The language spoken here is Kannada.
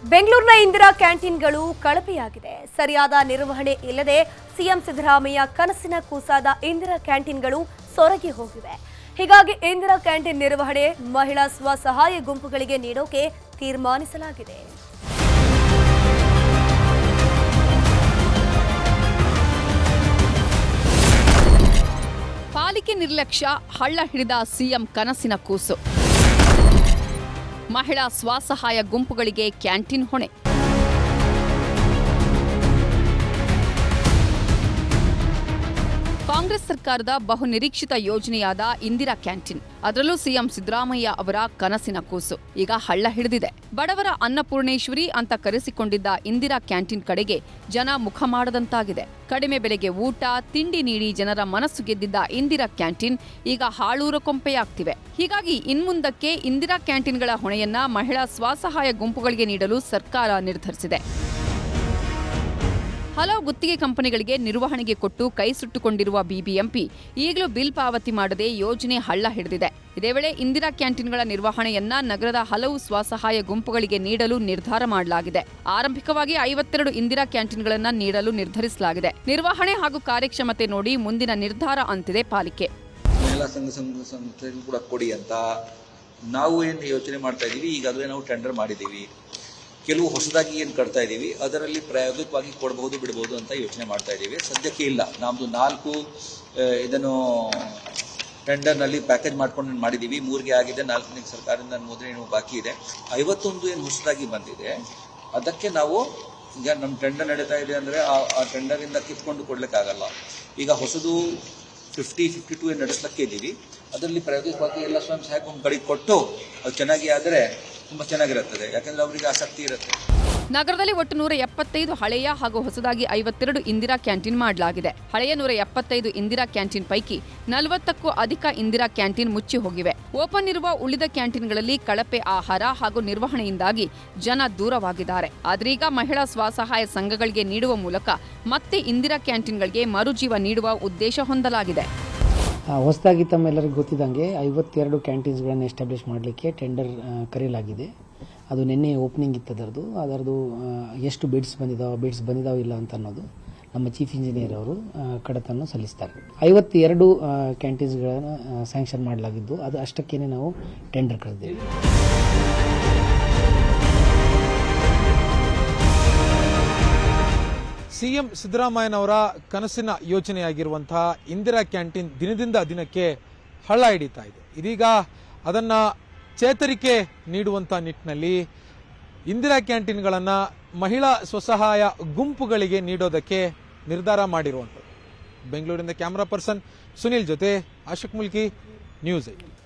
ಬೆಂಗಳೂರಿನ ಇಂದಿರಾ ಕ್ಯಾಂಟೀನ್ಗಳು ಕಳಪೆಯಾಗಿದೆ. ಸರಿಯಾದ ನಿರ್ವಹಣೆ ಇಲ್ಲದೆ ಸಿಎಂ ಸಿದ್ದರಾಮಯ್ಯ ಕನಸಿನ ಕೂಸಾದ ಇಂದಿರಾ ಕ್ಯಾಂಟೀನ್ಗಳು ಸೊರಗಿ ಹೋಗಿವೆ. ಹೀಗಾಗಿ ಇಂದಿರಾ ಕ್ಯಾಂಟೀನ್ ನಿರ್ವಹಣೆ ಮಹಿಳಾ ಸ್ವಸಹಾಯ ಗುಂಪುಗಳಿಗೆ ನೀಡೋಕೆ ತೀರ್ಮಾನಿಸಲಾಗಿದೆ. ಪಾಲಿಕೆ ನಿರ್ಲಕ್ಷ್ಯ, ಹಳ್ಳ ಹಿಡಿದ ಸಿಎಂ ಕನಸಿನ ಕೂಸು. ಮಹಿಳಾ ಸ್ವಸಹಾಯ ಗುಂಪುಗಳಿಗೆ ಕ್ಯಾಂಟೀನ್ ಹೊಣೆ. ಕಾಂಗ್ರೆಸ್ ಸರ್ಕಾರದ ಬಹುನಿರೀಕ್ಷಿತ ಯೋಜನೆಯಾದ ಇಂದಿರಾ ಕ್ಯಾಂಟೀನ್, ಅದರಲ್ಲೂ ಸಿಎಂ ಸಿದ್ದರಾಮಯ್ಯ ಅವರ ಕನಸಿನ ಕೂಸು ಈಗ ಹಳ್ಳ ಹಿಡಿದಿದೆ. ಬಡವರ ಅನ್ನಪೂರ್ಣೇಶ್ವರಿ ಅಂತ ಕರೆಸಿಕೊಂಡಿದ್ದ ಇಂದಿರಾ ಕ್ಯಾಂಟೀನ್ ಕಡೆಗೆ ಜನ ಮುಖ ಮಾಡದಂತಾಗಿದೆ. ಕಡಿಮೆ ಬೆಲೆಗೆ ಊಟ ತಿಂಡಿ ನೀಡಿ ಜನರ ಮನಸ್ಸು ಗೆದ್ದಿದ್ದ ಇಂದಿರಾ ಕ್ಯಾಂಟೀನ್ ಈಗ ಹಾಳೂರ ಕೊಂಪೆಯಾಗ್ತಿವೆ. ಹೀಗಾಗಿ ಇನ್ಮುಂದಕ್ಕೆ ಇಂದಿರಾ ಕ್ಯಾಂಟೀನ್ಗಳ ಹೊಣೆಯನ್ನ ಮಹಿಳಾ ಸ್ವಸಹಾಯ ಗುಂಪುಗಳಿಗೆ ನೀಡಲು ಸರ್ಕಾರ ನಿರ್ಧರಿಸಿದೆ. ಹಲವು ಗುತ್ತಿಗೆ ಕಂಪನಿಗಳಿಗೆ ನಿರ್ವಹಣೆಗೆ ಕೊಟ್ಟು ಕೈ ಸುಟ್ಟುಕೊಂಡಿರುವ ಬಿಬಿಎಂಪಿ ಈಗಲೂ ಬಿಲ್ ಪಾವತಿ ಮಾಡದೆ ಯೋಜನೆ ಹಳ್ಳ ಹಿಡಿದಿದೆ. ಇದೇ ವೇಳೆ ಇಂದಿರಾ ಕ್ಯಾಂಟೀನ್ಗಳ ನಿರ್ವಹಣೆಯನ್ನ ನಗರದ ಹಲವು ಸ್ವಸಹಾಯ ಗುಂಪುಗಳಿಗೆ ನೀಡಲು ನಿರ್ಧಾರ ಮಾಡಲಾಗಿದೆ. ಆರಂಭಿಕವಾಗಿ 52 ಇಂದಿರಾ ಕ್ಯಾಂಟೀನ್ಗಳನ್ನು ನೀಡಲು ನಿರ್ಧರಿಸಲಾಗಿದೆ. ನಿರ್ವಹಣೆ ಹಾಗೂ ಕಾರ್ಯಕ್ಷಮತೆ ನೋಡಿ ಮುಂದಿನ ನಿರ್ಧಾರ ಅಂತಿದೆ ಪಾಲಿಕೆ. ಮಹಿಳಾ ಸಂಘ ಕೂಡ ಕೊಡಿ ಅಂತ ನಾವು ಏನು ಯೋಚನೆ ಮಾಡ್ತಾ ಇದೀವಿ. ಈಗಾಗಲೇ ನಾವು ಟೆಂಡರ್ ಮಾಡಿದ್ದೀವಿ. ಕೆಲವು ಹೊಸದಾಗಿ ಏನು ಕಟ್ತಾ ಇದ್ದೀವಿ ಅದರಲ್ಲಿ ಪ್ರಾಯೋಗಿಕವಾಗಿ ಕೊಡಬಹುದು ಬಿಡಬಹುದು ಅಂತ ಯೋಚನೆ ಮಾಡ್ತಾ ಇದ್ದೀವಿ. ಸದ್ಯಕ್ಕೆ ಇಲ್ಲ. ನಮ್ಮದು 4 ಇದನ್ನು ಟೆಂಡರ್ನಲ್ಲಿ ಪ್ಯಾಕೇಜ್ ಮಾಡ್ಕೊಂಡು ಮಾಡಿದ್ದೀವಿ. 3ಗೆ ಆಗಿದೆ, 4ನೇ ಸರ್ಕಾರದಿಂದ ಅನುಮೋದನೆ ಏನು ಬಾಕಿ ಇದೆ. 51 ಏನು ಹೊಸದಾಗಿ ಬಂದಿದೆ ಅದಕ್ಕೆ ನಾವು ಈಗ ನಮ್ಮ ಟೆಂಡರ್ ನಡೀತಾ ಇದೆ ಅಂದರೆ ಆ ಟೆಂಡರಿಂದ ಕಿತ್ಕೊಂಡು ಕೊಡ್ಲಿಕ್ಕಾಗಲ್ಲ. ಈಗ ಹೊಸದು 52 ಏನು ನಡೆಸ್ಲಿಕ್ಕೆ ಇದ್ದೀವಿ. ಅದರಲ್ಲಿ ಪ್ರಾಯೋಗಿಕವಾಗಿ ಎಲ್ಲ ಸ್ವಯಂ ಸಹಾಯಕ ಕಡೆಗೆ ಕೊಟ್ಟು ಅದು ಚೆನ್ನಾಗಿ ಆದರೆ ತುಂಬ ಚೆನ್ನಾಗಿರುತ್ತದೆ. ಯಾಕಂದ್ರೆ ಅವರಿಗೆ ಆಸಕ್ತಿ ಇರುತ್ತೆ. ನಗರದಲ್ಲಿ ಒಟ್ಟು 175 ಹಳೆಯ ಹಾಗೂ ಹೊಸದಾಗಿ 52 ಇಂದಿರಾ ಕ್ಯಾಂಟೀನ್ ಮಾಡಲಾಗಿದೆ. ಹಳೆಯ 175 ಇಂದಿರಾ ಕ್ಯಾಂಟೀನ್ ಪೈಕಿ 40ಕ್ಕೂ ಅಧಿಕ ಇಂದಿರಾ ಕ್ಯಾಂಟೀನ್ ಮುಚ್ಚಿ ಹೋಗಿವೆ. ಓಪನ್ ಇರುವ ಉಳಿದ ಕ್ಯಾಂಟೀನ್ಗಳಲ್ಲಿ ಕಳಪೆ ಆಹಾರ ಹಾಗೂ ನಿರ್ವಹಣೆಯಿಂದಾಗಿ ಜನ ದೂರವಾಗಿದ್ದಾರೆ. ಆದ್ರೀಗ ಮಹಿಳಾ ಸ್ವಸಹಾಯ ಸಂಘಗಳಿಗೆ ನೀಡುವ ಮೂಲಕ ಮತ್ತೆ ಇಂದಿರಾ ಕ್ಯಾಂಟೀನ್ಗಳಿಗೆ ಮರುಜೀವ ನೀಡುವ ಉದ್ದೇಶ ಹೊಂದಲಾಗಿದೆ. ಹೊಸದಾಗಿ ತಮ್ಮೆಲ್ಲರಿಗೂ ಗೊತ್ತಿದ್ದಂಗೆ 52 ಕ್ಯಾಂಟೀನ್ಸ್ಗಳನ್ನು ಎಸ್ಟಾಬ್ಲಿಷ್ ಮಾಡಲಿಕ್ಕೆ ಟೆಂಡರ್ ಕರೆಯಲಾಗಿದೆ. ಅದು ನಿನ್ನೆ ಓಪನಿಂಗ್ ಇತ್ತು. ಅದರದು ಎಷ್ಟು ಬಿಡ್ಸ್ ಬಂದಿದ್ದಾವೆ ಇಲ್ಲ ಅಂತ ಅನ್ನೋದು ನಮ್ಮ ಚೀಫ್ ಇಂಜಿನಿಯರ್ ಅವರು ಕಡತನ್ನು ಸಲ್ಲಿಸ್ತಾರೆ. 52 ಕ್ಯಾಂಟೀನ್ಸ್ಗಳನ್ನು ಸ್ಯಾಂಕ್ಷನ್ ಮಾಡಲಾಗಿದ್ದು ಅದು ಅಷ್ಟಕ್ಕೇನೆ ನಾವು ಟೆಂಡರ್ ಕರೆದಿದ್ದೇವೆ. ಸಿಎಂ ಸಿದ್ದರಾಮಯ್ಯನವರ ಕನಸಿನ ಯೋಜನೆಯಾಗಿರುವಂತಹ ಇಂದಿರಾ ಕ್ಯಾಂಟೀನ್ ದಿನದಿಂದ ದಿನಕ್ಕೆ ಹಳ್ಳ ಹಿಡಿತಾ ಇದೆ. ಇದೀಗ ಅದನ್ನು ಚೇತರಿಕೆ ನೀಡುವಂಥ ನಿಟ್ಟಿನಲ್ಲಿ ಇಂದಿರಾ ಕ್ಯಾಂಟೀನ್ಗಳನ್ನು ಮಹಿಳಾ ಸ್ವಸಹಾಯ ಗುಂಪುಗಳಿಗೆ ನೀಡೋದಕ್ಕೆ ನಿರ್ಧಾರ ಮಾಡಿರುವಂಥದ್ದು. ಬೆಂಗಳೂರಿನ ಕ್ಯಾಮರಾ ಪರ್ಸನ್ ಸುನಿಲ್ ಜೊತೆ ಆಶಿಕ್ ಮುಲ್ಕಿ, ನ್ಯೂಸ್ 8.